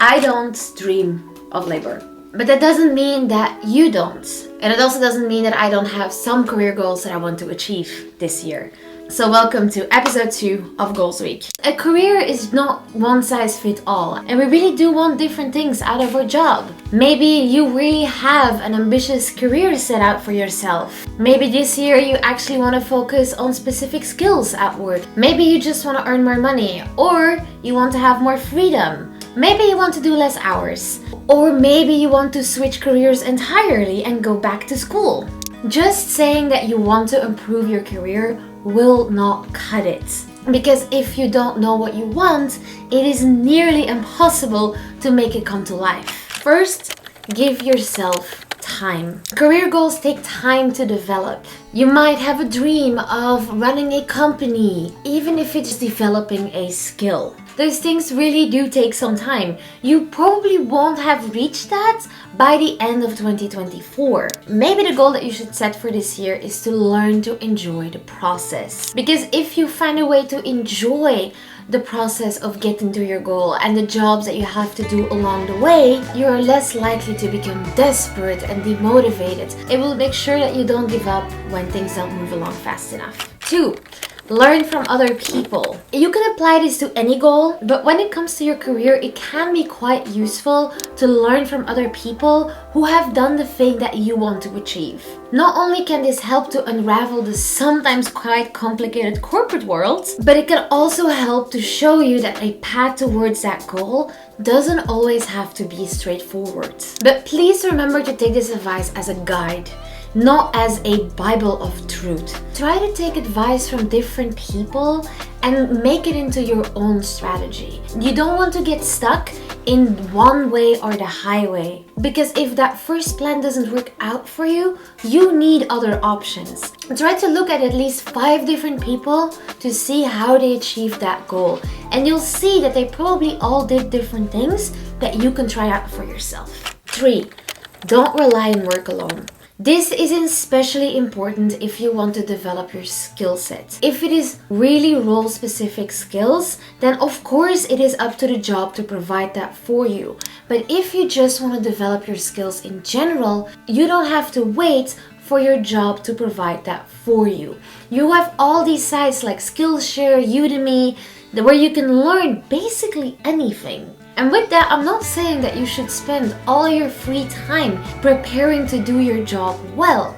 I don't dream of labor. But that doesn't mean that you don't. And it also doesn't mean that I don't have some career goals that I want to achieve this year. So welcome to episode 2 of Goals Week. A career is not one size fits all, and we really do want different things out of our job. Maybe you really have an ambitious career set out for yourself. Maybe this year you actually want to focus on specific skills at work. Maybe you just want to earn more money, or you want to have more freedom. Maybe you want to do less hours, or maybe you want to switch careers entirely and go back to school. Just saying that you want to improve your career will not cut it. Because if you don't know what you want, it is nearly impossible to make it come to life. First, give yourself time. Career goals take time to develop. You might have a dream of running a company, even if it's developing a skill. Those things really do take some time. You probably won't have reached that by the end of 2024. Maybe the goal that you should set for this year is to learn to enjoy the process. Because if you find a way to enjoy the process of getting to your goal and the jobs that you have to do along the way, you're less likely to become desperate and demotivated. It will make sure that you don't give up when things don't move along fast enough. 2. Learn from other people. You can apply this to any goal, but when it comes to your career, it can be quite useful to learn from other people who have done the thing that you want to achieve. Not only can this help to unravel the sometimes quite complicated corporate world, but it can also help to show you that a path towards that goal doesn't always have to be straightforward. But please remember to take this advice as a guide, not as a Bible of truth. Try to take advice from different people and make it into your own strategy. You don't want to get stuck in one way or the highway, because if that first plan doesn't work out for you, you need other options. Try to look at least 5 different people to see how they achieved that goal, and you'll see that they probably all did different things that you can try out for yourself. 3. Don't rely on work alone. This is especially important if you want to develop your skill set. If it is really role-specific skills, then of course it is up to the job to provide that for you. But if you just want to develop your skills in general, you don't have to wait for your job to provide that for you. You have all these sites like Skillshare, Udemy, where you can learn basically anything. And with that, I'm not saying that you should spend all your free time preparing to do your job well,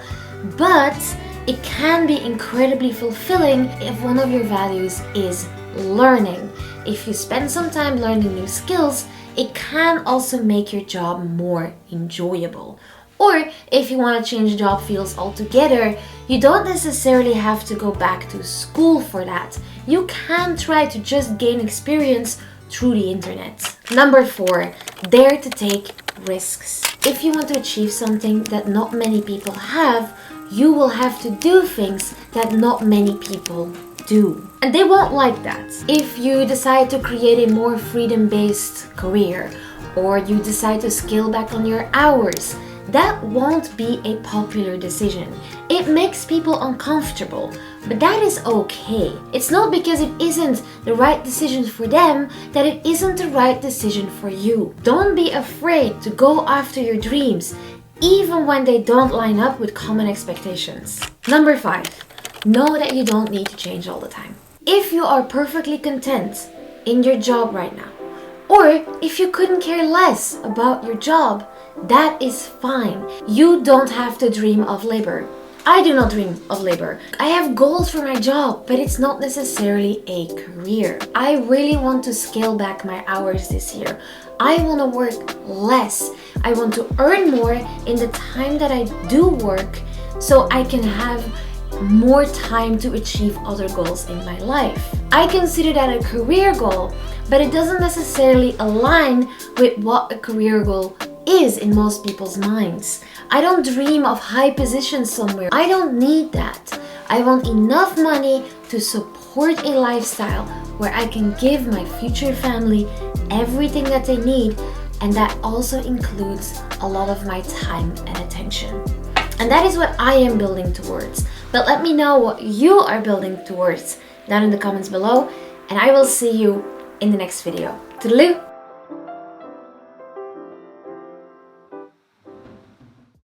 but it can be incredibly fulfilling if one of your values is learning. If you spend some time learning new skills, it can also make your job more enjoyable. Or if you want to change job fields altogether, you don't necessarily have to go back to school for that. You can try to just gain experience through the internet. Number 4, dare to take risks. If you want to achieve something that not many people have, you will have to do things that not many people do. And they won't like that. If you decide to create a more freedom-based career, or you decide to scale back on your hours, that won't be a popular decision. It makes people uncomfortable, but that is okay. It's not because it isn't the right decision for them that it isn't the right decision for you. Don't be afraid to go after your dreams, even when they don't line up with common expectations. Number 5, know that you don't need to change all the time. If you are perfectly content in your job right now, or if you couldn't care less about your job, that is fine. You don't have to dream of labor. I do not dream of labor. I have goals for my job, but it's not necessarily a career. I really want to scale back my hours this year. I want to work less. I want to earn more in the time that I do work, so I can have more time to achieve other goals in my life. I consider that a career goal, but it doesn't necessarily align with what a career goal is in most people's minds. I don't dream of high positions somewhere. I don't need that. I want enough money to support a lifestyle where I can give my future family everything that they need, and that also includes a lot of my time and attention. And that is what I am building towards. But let me know what you are building towards down in the comments below, and I will see you in the next video. Toodaloo!